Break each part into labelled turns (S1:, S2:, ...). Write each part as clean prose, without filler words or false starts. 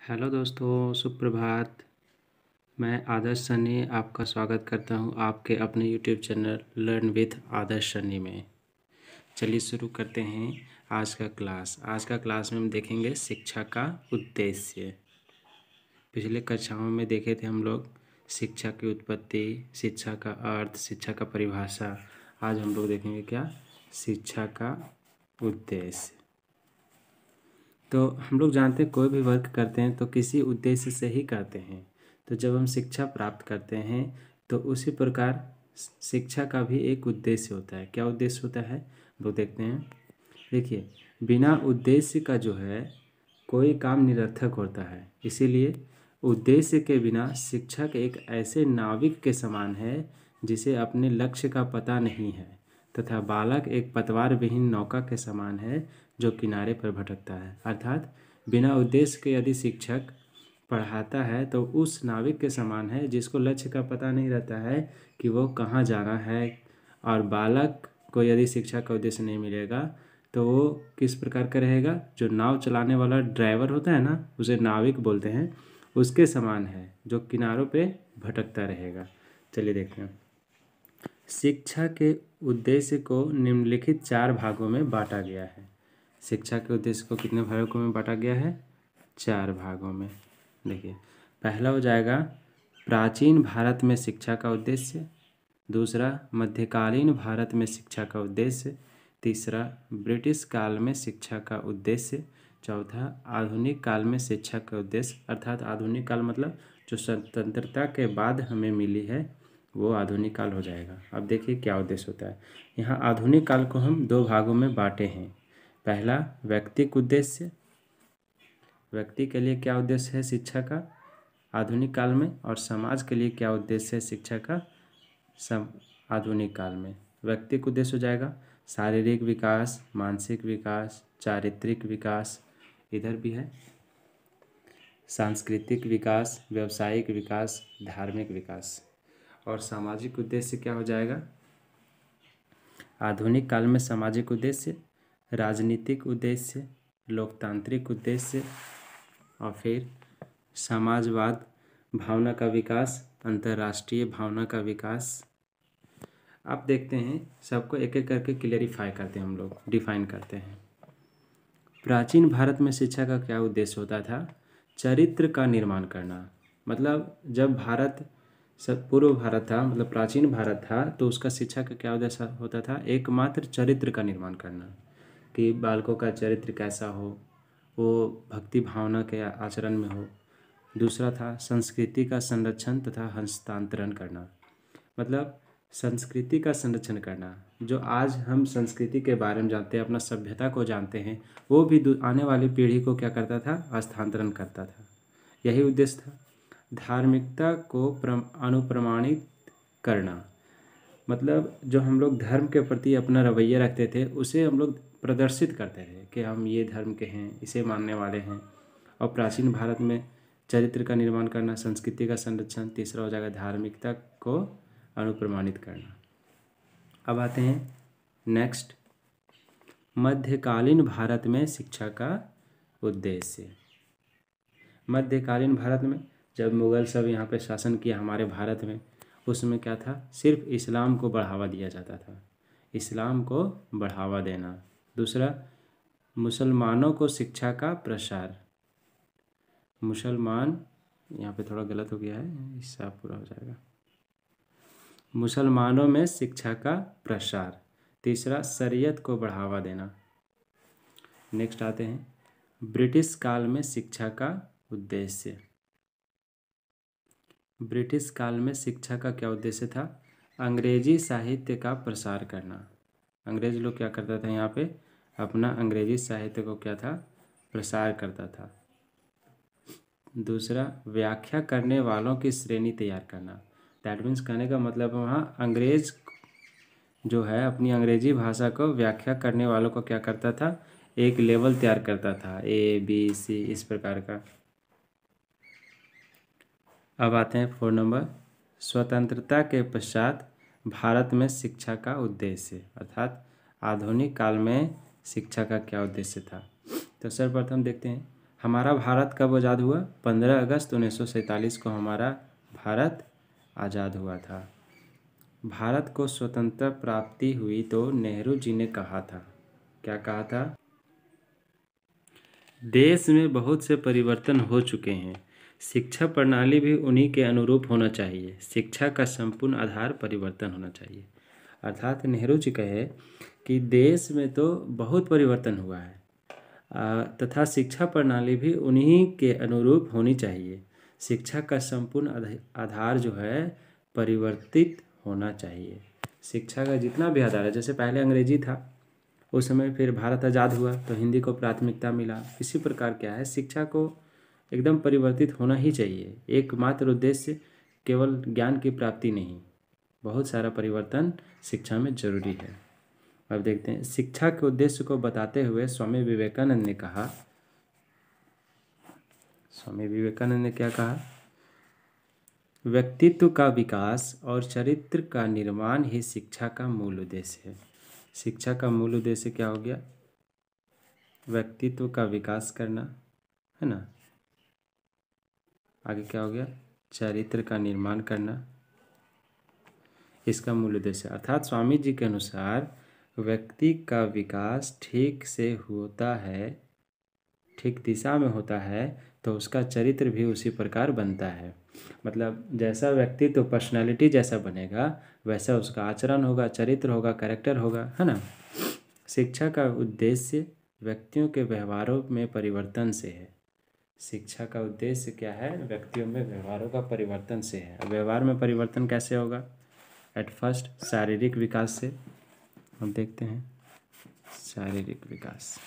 S1: Hello दोस्तों, सुप्रभात। मैं आदर्श सन्नी आपका स्वागत करता हूं आपके अपने यूट्यूब चैनल लर्न विथ आदर्श सन्नी में। चलिए शुरू करते हैं आज का क्लास। आज का क्लास में हम देखेंगे शिक्षा का उद्देश्य। पिछले कक्षाओं में देखे थे हम लोग शिक्षा की उत्पत्ति, शिक्षा का अर्थ, शिक्षा का परिभाषा। आज हम लोग देखेंगे क्या, शिक्षा का उद्देश्य। तो हम लोग जानते हैं कोई भी वर्क करते हैं तो किसी उद्देश्य से ही करते हैं। तो जब हम शिक्षा प्राप्त करते हैं तो उसी प्रकार शिक्षा का भी एक उद्देश्य होता है। क्या उद्देश्य होता है हम लोग देखते हैं। देखिए, बिना उद्देश्य का जो है कोई काम निरर्थक होता है। इसीलिए उद्देश्य के बिना शिक्षक एक ऐसे नाविक के समान है जिसे अपने लक्ष्य का पता नहीं है, तथा बालक एक पतवार विहीन नौका के समान है जो किनारे पर भटकता है। अर्थात बिना उद्देश्य के यदि शिक्षक पढ़ाता है तो उस नाविक के समान है जिसको लक्ष्य का पता नहीं रहता है कि वो कहाँ जाना है। और बालक को यदि शिक्षा का उद्देश्य नहीं मिलेगा तो वो किस प्रकार का रहेगा, जो नाव चलाने वाला ड्राइवर होता है ना, उसे नाविक बोलते हैं, उसके समान है जो किनारों पे भटकता रहेगा। चलिए देखते हैं। शिक्षा के उद्देश्य को निम्नलिखित 4 भागों में बांटा गया है। शिक्षा के उद्देश्य को कितने भागों में बांटा गया है? 4 भागों में। देखिए, पहला हो जाएगा प्राचीन भारत में शिक्षा का उद्देश्य। दूसरा, मध्यकालीन भारत में शिक्षा का उद्देश्य। तीसरा, ब्रिटिश काल में शिक्षा का उद्देश्य। चौथा, आधुनिक काल में शिक्षा का उद्देश्य। अर्थात आधुनिक काल मतलब जो स्वतंत्रता के बाद हमें मिली है वो आधुनिक काल हो जाएगा। अब देखिए क्या उद्देश्य होता है। यहाँ आधुनिक काल को हम 2 भागों में बांटे हैं। पहला, व्यक्तिक उद्देश्य। व्यक्ति के लिए क्या उद्देश्य है शिक्षा का आधुनिक काल में, और समाज के लिए क्या उद्देश्य है शिक्षा का आधुनिक काल में। व्यक्तिक उद्देश्य हो जाएगा शारीरिक विकास, मानसिक विकास, चारित्रिक विकास, इधर भी है सांस्कृतिक विकास, व्यावसायिक विकास, धार्मिक विकास। और सामाजिक उद्देश्य क्या हो जाएगा आधुनिक काल में? सामाजिक उद्देश्य, राजनीतिक उद्देश्य, लोकतांत्रिक उद्देश्य, और फिर समाजवाद, भावना का विकास, अंतर्राष्ट्रीय भावना का विकास। अब देखते हैं, सबको एक एक करके क्लियरिफाई करते हैं, हम लोग डिफाइन करते हैं। प्राचीन भारत में शिक्षा का क्या उद्देश्य होता था? चरित्र का निर्माण करना। मतलब जब भारत सब पूर्व भारत था, मतलब प्राचीन भारत था, तो उसका शिक्षा का क्या उद्देश्य होता था? एकमात्र चरित्र का निर्माण करना, कि बालकों का चरित्र कैसा हो, वो भक्ति भावना के आचरण में हो। दूसरा था संस्कृति का संरक्षण तथा हस्तांतरण करना। मतलब संस्कृति का संरक्षण करना, जो आज हम संस्कृति के बारे में जानते हैं, अपना सभ्यता को जानते हैं, वो भी आने वाली पीढ़ी को क्या करता था? हस्तांतरण करता था। यही उद्देश्य था। धार्मिकता को अनुप्रमाणित करना, मतलब जो हम लोग धर्म के प्रति अपना रवैया रखते थे उसे हम लोग प्रदर्शित करते थे कि हम ये धर्म के हैं, इसे मानने वाले हैं। और प्राचीन भारत में चरित्र का निर्माण करना, संस्कृति का संरक्षण। तीसरा हो जाएगा धार्मिकता को अनुप्रमाणित करना। अब आते हैं नेक्स्ट, मध्यकालीन भारत में शिक्षा का उद्देश्य। मध्यकालीन भारत में जब मुग़ल सब यहाँ पे शासन किया हमारे भारत में, उसमें क्या था? सिर्फ इस्लाम को बढ़ावा दिया जाता था, इस्लाम को बढ़ावा देना। दूसरा, मुसलमानों को शिक्षा का प्रसार। मुसलमान, यहाँ पे थोड़ा गलत हो गया है, इससे पूरा हो जाएगा। मुसलमानों में शिक्षा का प्रसार। तीसरा, शरीयत को बढ़ावा देना। नेक्स्ट आते हैं ब्रिटिश काल में शिक्षा का उद्देश्य। ब्रिटिश काल में शिक्षा का क्या उद्देश्य था? अंग्रेजी साहित्य का प्रसार करना। अंग्रेज लोग क्या करता था यहाँ पे? अपना अंग्रेजी साहित्य को क्या था? प्रसार करता था। दूसरा, व्याख्या करने वालों की श्रेणी तैयार करना। दैट मीन्स कहने का मतलब वहाँ अंग्रेज जो है अपनी अंग्रेजी भाषा को व्याख्या करने वालों को क्या करता था? एक लेवल तैयार करता था, ABC, इस प्रकार का। अब आते हैं 4 नंबर, स्वतंत्रता के पश्चात भारत में शिक्षा का उद्देश्य, अर्थात आधुनिक काल में शिक्षा का क्या उद्देश्य था। तो सर्वप्रथम देखते हैं, हमारा भारत कब आज़ाद हुआ? 15 अगस्त 1947 को हमारा भारत आज़ाद हुआ था। भारत को स्वतंत्रता प्राप्ति हुई तो नेहरू जी ने कहा था, क्या कहा था? देश में बहुत से परिवर्तन हो चुके हैं, शिक्षा प्रणाली भी उन्हीं के अनुरूप होना चाहिए, शिक्षा का संपूर्ण आधार परिवर्तन होना चाहिए। अर्थात नेहरू जी कहे कि देश में तो बहुत परिवर्तन हुआ है तथा शिक्षा प्रणाली भी उन्हीं के अनुरूप होनी चाहिए, शिक्षा का संपूर्ण आधार जो है परिवर्तित होना चाहिए। शिक्षा का जितना भी आधार है, जैसे पहले अंग्रेजी था, उस समय फिर भारत आज़ाद हुआ तो हिंदी को प्राथमिकता मिला। इसी प्रकार क्या है, शिक्षा को एकदम परिवर्तित होना ही चाहिए। एकमात्र उद्देश्य केवल ज्ञान की प्राप्ति नहीं, बहुत सारा परिवर्तन शिक्षा में जरूरी है। अब देखते हैं, शिक्षा के उद्देश्य को बताते हुए स्वामी विवेकानंद ने कहा, स्वामी विवेकानंद ने क्या कहा? व्यक्तित्व का विकास और चरित्र का निर्माण ही शिक्षा का मूल उद्देश्य है। शिक्षा का मूल उद्देश्य क्या हो गया? व्यक्तित्व का विकास करना, है ना। आगे क्या हो गया? चरित्र का निर्माण करना, इसका मूल उद्देश्य। अर्थात स्वामी जी के अनुसार व्यक्ति का विकास ठीक से होता है, ठीक दिशा में होता है तो उसका चरित्र भी उसी प्रकार बनता है। मतलब जैसा व्यक्तित्व पर्सनालिटी जैसा बनेगा वैसा उसका आचरण होगा, चरित्र होगा, कैरेक्टर होगा, है ना। शिक्षा का उद्देश्य व्यक्तियों के व्यवहारों में परिवर्तन से है। शिक्षा का उद्देश्य क्या है? व्यक्तियों में व्यवहारों का परिवर्तन से है। व्यवहार में परिवर्तन कैसे होगा? एट फर्स्ट शारीरिक विकास से। हम देखते हैं शारीरिक विकास।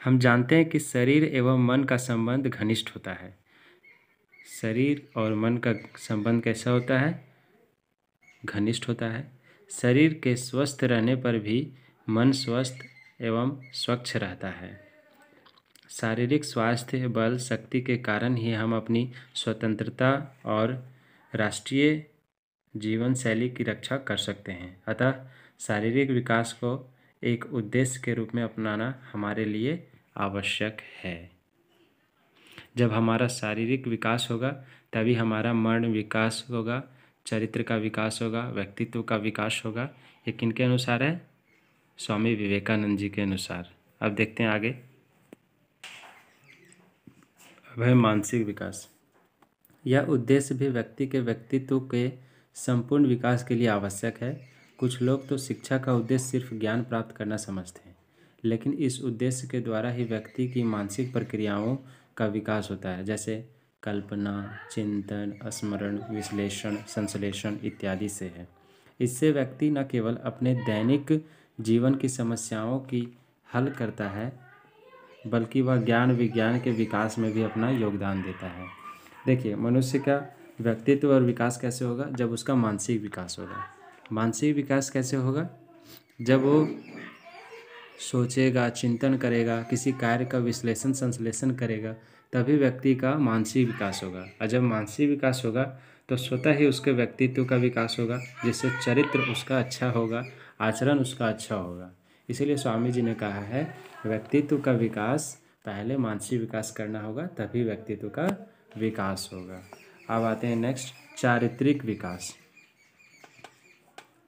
S1: हम जानते हैं कि शरीर एवं मन का संबंध घनिष्ठ होता है। शरीर और मन का संबंध कैसा होता है? घनिष्ठ होता है। शरीर के स्वस्थ रहने पर भी मन स्वस्थ एवं स्वच्छ रहता है। शारीरिक स्वास्थ्य, बल, शक्ति के कारण ही हम अपनी स्वतंत्रता और राष्ट्रीय जीवन शैली की रक्षा कर सकते हैं। अतः शारीरिक विकास को एक उद्देश्य के रूप में अपनाना हमारे लिए आवश्यक है। जब हमारा शारीरिक विकास होगा तभी हमारा मन विकास होगा, चरित्र का विकास होगा, व्यक्तित्व का विकास होगा। ये किनके अनुसार है? स्वामी विवेकानंद जी के अनुसार। अब देखते हैं आगे। अब है मानसिक विकास। यह उद्देश्य भी व्यक्ति के व्यक्तित्व के संपूर्ण विकास के लिए आवश्यक है। कुछ लोग तो शिक्षा का उद्देश्य सिर्फ ज्ञान प्राप्त करना समझते हैं, लेकिन इस उद्देश्य के द्वारा ही व्यक्ति की मानसिक प्रक्रियाओं का विकास होता है, जैसे कल्पना, चिंतन, स्मरण, विश्लेषण, संश्लेषण इत्यादि से है। इससे व्यक्ति न केवल अपने दैनिक जीवन की समस्याओं की हल करता है, बल्कि वह ज्ञान विज्ञान के विकास में भी अपना योगदान देता है। देखिए, मनुष्य का व्यक्तित्व और विकास कैसे होगा? जब उसका मानसिक विकास होगा। मानसिक विकास कैसे होगा? जब वो सोचेगा, चिंतन करेगा, किसी कार्य का विश्लेषण संश्लेषण करेगा, तभी व्यक्ति का मानसिक विकास होगा। और जब मानसिक विकास होगा तो स्वतः ही उसके व्यक्तित्व का विकास होगा, जिससे चरित्र उसका अच्छा होगा, आचरण उसका अच्छा होगा। इसीलिए स्वामी जी ने कहा है व्यक्तित्व का विकास पहले मानसिक विकास करना होगा, तभी व्यक्तित्व का विकास होगा। अब आते हैं नेक्स्ट, चारित्रिक विकास।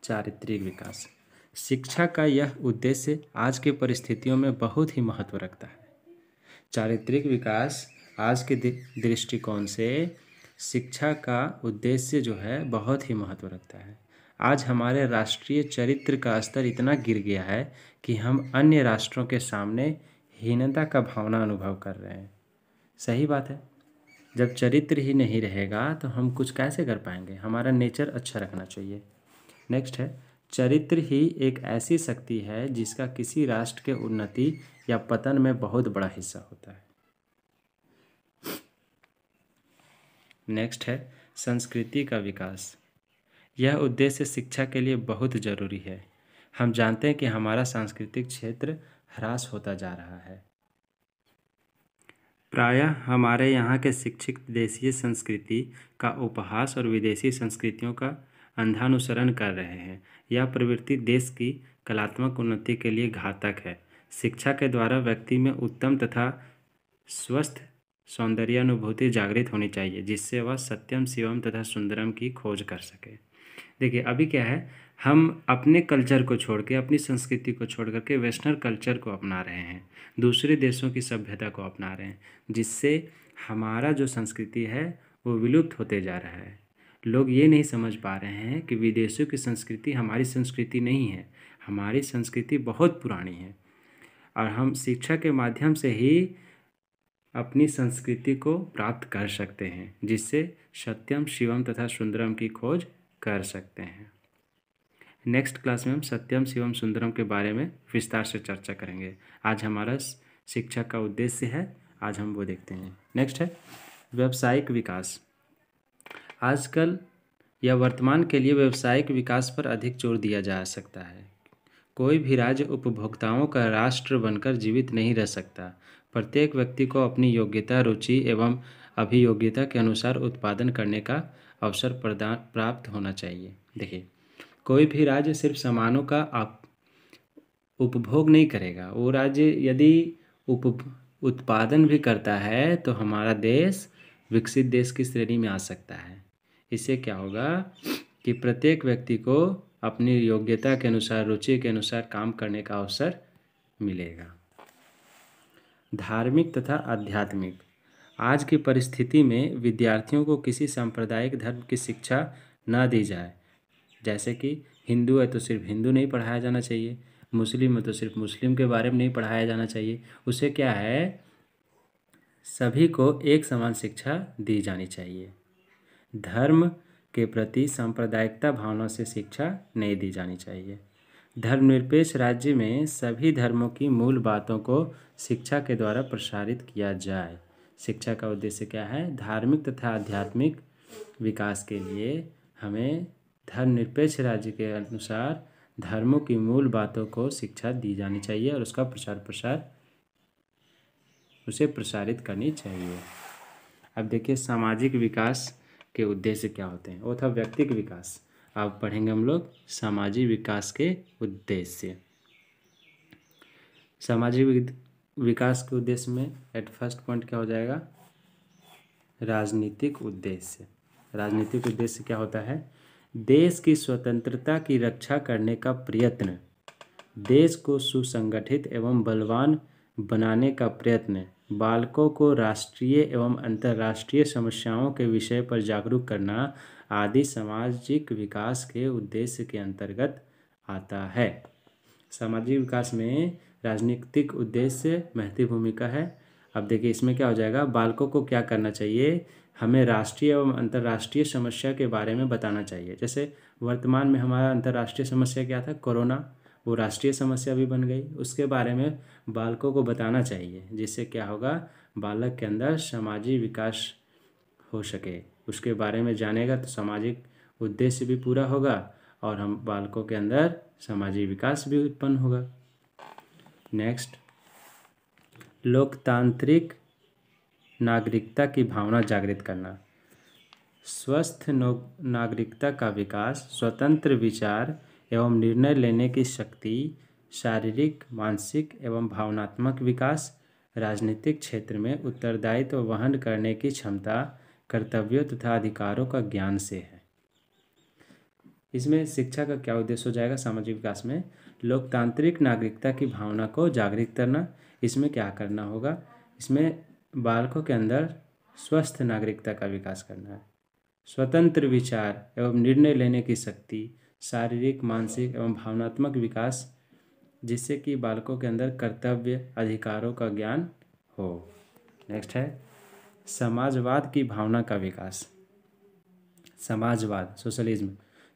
S1: चारित्रिक विकास। शिक्षा का यह उद्देश्य आज की परिस्थितियों में बहुत ही महत्व रखता है। चारित्रिक विकास आज के दृष्टिकोण से शिक्षा का उद्देश्य जो है बहुत ही महत्व रखता है। आज हमारे राष्ट्रीय चरित्र का स्तर इतना गिर गया है कि हम अन्य राष्ट्रों के सामने हीनता का भावना अनुभव कर रहे हैं। सही बात है। जब चरित्र ही नहीं रहेगा तो हम कुछ कैसे कर पाएंगे? हमारा नेचर अच्छा रखना चाहिए। नेक्स्ट है, चरित्र ही एक ऐसी शक्ति है जिसका किसी राष्ट्र के उन्नति या पतन में बहुत बड़ा हिस्सा होता है। नेक्स्ट है संस्कृति का विकास। यह उद्देश्य शिक्षा के लिए बहुत जरूरी है। हम जानते हैं कि हमारा सांस्कृतिक क्षेत्र ह्रास होता जा रहा है। प्रायः हमारे यहाँ के शिक्षित देशीय संस्कृति का उपहास और विदेशी संस्कृतियों का अंधानुसरण कर रहे हैं। यह प्रवृत्ति देश की कलात्मक उन्नति के लिए घातक है। शिक्षा के द्वारा व्यक्ति में उत्तम तथा स्वस्थ सौंदर्यानुभूति जागृत होनी चाहिए, जिससे वह सत्यम शिवम तथा सुंदरम की खोज कर सके। देखिए अभी क्या है, हम अपने कल्चर को छोड़ के, अपनी संस्कृति को छोड़ करके वेस्टर्न कल्चर को अपना रहे हैं, दूसरे देशों की सभ्यता को अपना रहे हैं, जिससे हमारा जो संस्कृति है वो विलुप्त होते जा रहा है। लोग ये नहीं समझ पा रहे हैं कि विदेशों की संस्कृति हमारी संस्कृति नहीं है, हमारी संस्कृति बहुत पुरानी है और हम शिक्षा के माध्यम से ही अपनी संस्कृति को प्राप्त कर सकते हैं, जिससे सत्यम शिवम तथा सुंदरम की खोज कर सकते हैं। नेक्स्ट क्लास में हम सत्यम शिवम सुंदरम के बारे में विस्तार से चर्चा करेंगे। आज हमारा शिक्षा का उद्देश्य है, आज हम वो देखते हैं। नेक्स्ट है व्यावसायिक विकास। आजकल या वर्तमान के लिए व्यावसायिक विकास पर अधिक जोर दिया जा सकता है। कोई भी राज्य उपभोक्ताओं का राष्ट्र बनकर जीवित नहीं रह सकता। प्रत्येक व्यक्ति को अपनी योग्यता, रुचि एवं अभियोग्यता के अनुसार उत्पादन करने का अवसर प्राप्त होना चाहिए। देखिए कोई भी राज्य सिर्फ सामानों का उपभोग नहीं करेगा, वो राज्य यदि उत्पादन भी करता है तो हमारा देश विकसित देश की श्रेणी में आ सकता है। इससे क्या होगा कि प्रत्येक व्यक्ति को अपनी योग्यता के अनुसार, रुचि के अनुसार काम करने का अवसर मिलेगा। धार्मिक तथा आध्यात्मिक। आज की परिस्थिति में विद्यार्थियों को किसी सांप्रदायिक धर्म की शिक्षा न दी जाए। जैसे कि हिंदू है तो सिर्फ हिंदू नहीं पढ़ाया जाना चाहिए, मुस्लिम है तो सिर्फ मुस्लिम के बारे में नहीं पढ़ाया जाना चाहिए। उसे क्या है, सभी को एक समान शिक्षा दी जानी चाहिए। धर्म के प्रति सांप्रदायिकता भावना से शिक्षा नहीं दी जानी चाहिए। धर्मनिरपेक्ष राज्य में सभी धर्मों की मूल बातों को शिक्षा के द्वारा प्रसारित किया जाए। शिक्षा का उद्देश्य क्या है, धार्मिक तथा आध्यात्मिक विकास के लिए हमें धर्मनिरपेक्ष राज्य के अनुसार धर्मों की मूल बातों को शिक्षा दी जानी चाहिए और उसका प्रसार उसे प्रसारित करनी चाहिए। अब देखिए सामाजिक विकास के उद्देश्य क्या होते हैं। वो था व्यक्तिगत विकास, अब पढ़ेंगे हम लोग सामाजिक विकास के उद्देश्य। सामाजिक विकास के उद्देश्य में एट फर्स्ट पॉइंट क्या हो जाएगा, राजनीतिक उद्देश्य। राजनीतिक उद्देश्य क्या होता है, देश की स्वतंत्रता की रक्षा करने का प्रयत्न, देश को सुसंगठित एवं बलवान बनाने का प्रयत्न, बालकों को राष्ट्रीय एवं अंतर्राष्ट्रीय समस्याओं के विषय पर जागरूक करना आदि सामाजिक विकास के उद्देश्य के अंतर्गत आता है। सामाजिक विकास में राजनीतिक उद्देश्य महत्वपूर्ण भूमिका है। अब देखिए इसमें क्या हो जाएगा, बालकों को क्या करना चाहिए, हमें राष्ट्रीय एवं अंतर्राष्ट्रीय समस्या के बारे में बताना चाहिए। जैसे वर्तमान में हमारा अंतर्राष्ट्रीय समस्या क्या था, कोरोना, वो राष्ट्रीय समस्या भी बन गई। उसके बारे में बालकों को बताना चाहिए, जिससे क्या होगा, बालक के अंदर सामाजिक विकास हो सके। उसके बारे में जानेगा तो सामाजिक उद्देश्य भी पूरा होगा और हम बालकों के अंदर सामाजिक विकास भी उत्पन्न होगा। नेक्स्ट, लोकतांत्रिक नागरिकता की भावना जागृत करना। स्वस्थ नागरिकता का विकास, स्वतंत्र विचार एवं निर्णय लेने की शक्ति, शारीरिक, मानसिक एवं भावनात्मक विकास, राजनीतिक क्षेत्र में उत्तरदायित्व वहन करने की क्षमता, कर्तव्यों तथा अधिकारों का ज्ञान से है। इसमें शिक्षा का क्या उद्देश्य हो जाएगा, सामाजिक विकास में लोकतांत्रिक नागरिकता की भावना को जागृत करना। इसमें क्या करना होगा, इसमें बालकों के अंदर स्वस्थ नागरिकता का विकास करना है, स्वतंत्र विचार एवं निर्णय लेने की शक्ति, शारीरिक, मानसिक एवं भावनात्मक विकास, जिससे कि बालकों के अंदर कर्तव्य, अधिकारों का ज्ञान हो। नेक्स्ट है समाजवाद की भावना का विकास। समाजवाद, सोशलिज्म,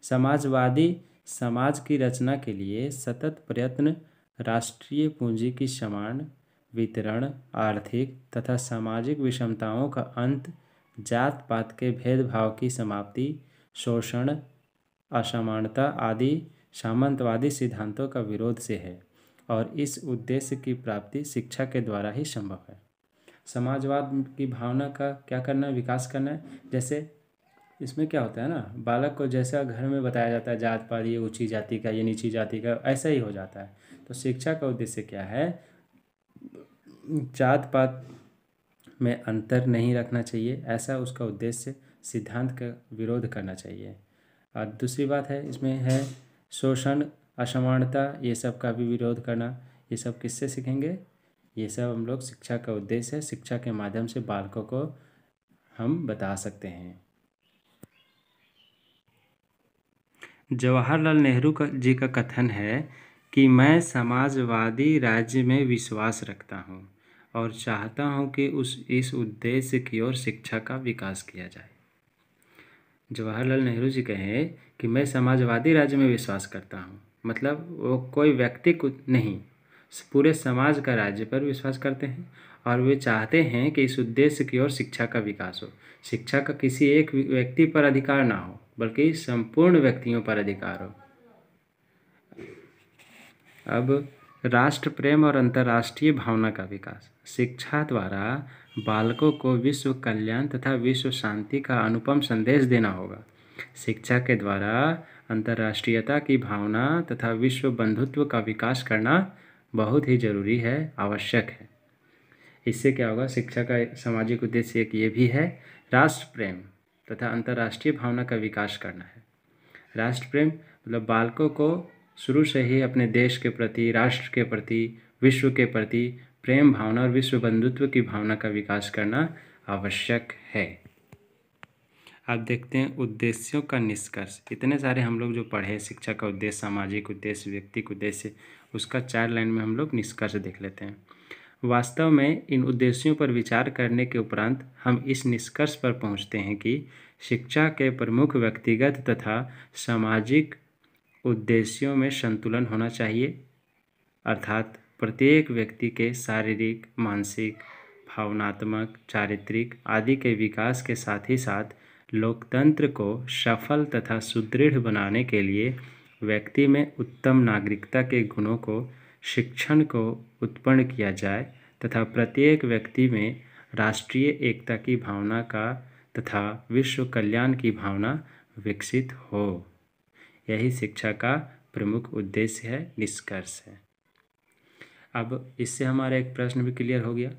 S1: समाजवादी समाज की रचना के लिए सतत प्रयत्न, राष्ट्रीय पूंजी की समान वितरण, आर्थिक तथा सामाजिक विषमताओं का अंत, जात पात के भेदभाव की समाप्ति, शोषण, असमानता आदि सामंतवादी सिद्धांतों का विरोध से है और इस उद्देश्य की प्राप्ति शिक्षा के द्वारा ही संभव है। समाजवाद की भावना का क्या करना है, विकास करना है। जैसे इसमें क्या होता है ना, बालक को जैसा घर में बताया जाता है जात पात, ये ऊंची जाति का, ये नीची जाति का, ऐसा ही हो जाता है। तो शिक्षा का उद्देश्य क्या है, जात पात में अंतर नहीं रखना चाहिए, ऐसा उसका उद्देश्य सिद्धांत का विरोध करना चाहिए। और दूसरी बात है इसमें है शोषण, असमानता, ये सब का भी विरोध करना। ये सब किससे सीखेंगे, ये सब हम लोग शिक्षा का उद्देश्य है, शिक्षा के माध्यम से बालकों को हम बता सकते हैं। जवाहरलाल नेहरू जी का कथन है कि मैं समाजवादी राज्य में विश्वास रखता हूँ और चाहता हूँ कि इस उद्देश्य की ओर शिक्षा का विकास किया जाए। जवाहरलाल नेहरू जी कहे कि मैं समाजवादी राज्य में विश्वास करता हूँ, मतलब वो कोई व्यक्ति को नहीं, पूरे समाज का राज्य पर विश्वास करते हैं और वे चाहते हैं कि इस उद्देश्य की ओर शिक्षा का विकास हो। शिक्षा का किसी एक व्यक्ति पर अधिकार ना हो, बल्कि संपूर्ण व्यक्तियों पर अधिकार हो। अब राष्ट्र प्रेम और अंतर्राष्ट्रीय भावना का विकास। शिक्षा द्वारा बालकों को विश्व कल्याण तथा विश्व शांति का अनुपम संदेश देना होगा। शिक्षा के द्वारा अंतर्राष्ट्रीयता की भावना तथा विश्व बंधुत्व का विकास करना बहुत ही जरूरी है, आवश्यक है। इससे क्या होगा, शिक्षा का सामाजिक उद्देश्य एक ये भी है, राष्ट्र प्रेम तथा अंतर्राष्ट्रीय भावना का विकास करना है। राष्ट्र प्रेम मतलब बालकों को शुरू से ही अपने देश के प्रति, राष्ट्र के प्रति, विश्व के प्रति प्रेम भावना और विश्व बंधुत्व की भावना का विकास करना आवश्यक है। अब देखते हैं उद्देश्यों का निष्कर्ष। इतने सारे हम लोग जो पढ़े, शिक्षा का उद्देश्य, सामाजिक उद्देश्य, व्यक्तिगत उद्देश्य, उसका 4 लाइन में हम लोग निष्कर्ष देख लेते हैं। वास्तव में इन उद्देश्यों पर विचार करने के उपरांत हम इस निष्कर्ष पर पहुंचते हैं कि शिक्षा के प्रमुख व्यक्तिगत तथा सामाजिक उद्देश्यों में संतुलन होना चाहिए, अर्थात प्रत्येक व्यक्ति के शारीरिक, मानसिक, भावनात्मक, चारित्रिक आदि के विकास के साथ ही साथ लोकतंत्र को सफल तथा सुदृढ़ बनाने के लिए व्यक्ति में उत्तम नागरिकता के गुणों को, शिक्षण को उत्पन्न किया जाए तथा प्रत्येक व्यक्ति में राष्ट्रीय एकता की भावना का तथा विश्व कल्याण की भावना विकसित हो। यही शिक्षा का प्रमुख उद्देश्य है, निष्कर्ष है। अब इससे हमारा एक प्रश्न भी क्लियर हो गया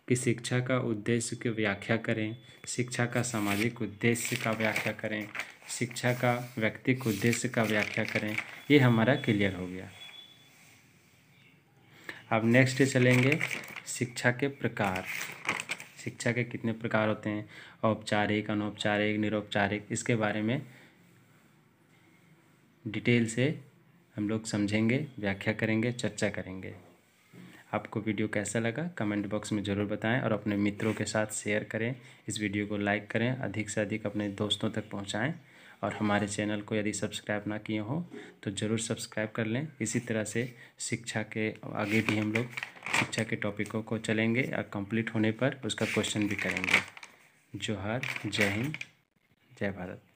S1: कि शिक्षा का उद्देश्य की व्याख्या करें, शिक्षा का सामाजिक उद्देश्य का व्याख्या करें, शिक्षा का व्यक्तिगत उद्देश्य का व्याख्या करें, ये हमारा क्लियर हो गया। अब नेक्स्ट चलेंगे शिक्षा के प्रकार। शिक्षा के कितने प्रकार होते हैं, औपचारिक, अनौपचारिक, निरौपचारिक, इसके बारे में डिटेल से हम लोग समझेंगे, व्याख्या करेंगे, चर्चा करेंगे। आपको वीडियो कैसा लगा कमेंट बॉक्स में ज़रूर बताएं और अपने मित्रों के साथ शेयर करें। इस वीडियो को लाइक करें, अधिक से अधिक अपने दोस्तों तक पहुंचाएं और हमारे चैनल को यदि सब्सक्राइब ना किए हो तो ज़रूर सब्सक्राइब कर लें। इसी तरह से शिक्षा के आगे भी हम लोग शिक्षा के टॉपिकों को चलेंगे और कंप्लीट होने पर उसका क्वेश्चन भी करेंगे। जोहार, जय हिंद, जय भारत।